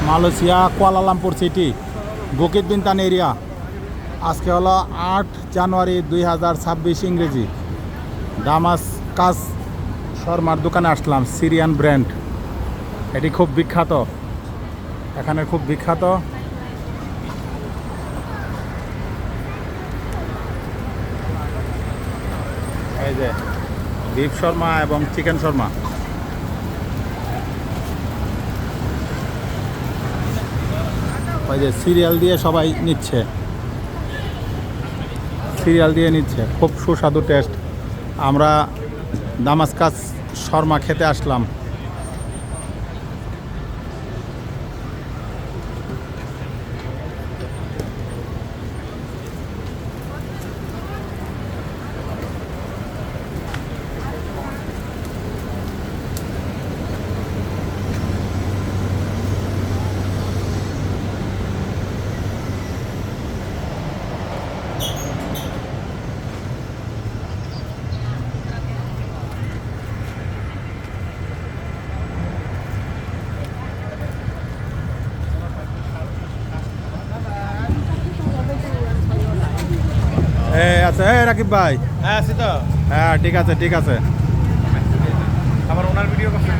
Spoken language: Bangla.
Malaysia Kuala Lumpur city Bukit বিনতান area. আজকে হলো 8 জানুয়ারি 2026 ইংরেজি। দামাস্কাস শর্মার দোকানে আসলাম, সিরিয়ান ব্র্যান্ড। এটি খুব বিখ্যাত, এখানে খুব বিখ্যাত। এই যে বিফ শর্মা এবং চিকেন শর্মা। ওই যে সিরিয়াল দিয়ে সবাই নিচ্ছে, সিরিয়াল দিয়ে নিচ্ছে, খুব সুস্বাদু টেস্ট। আমরা দামাস্কাস শর্মা খেতে আসলাম। আচ্ছা, রাকিব ভাই। হ্যাঁ আছি তো। হ্যাঁ ঠিক আছে, ঠিক আছে। আবার ওনার ভিডিও করছেন।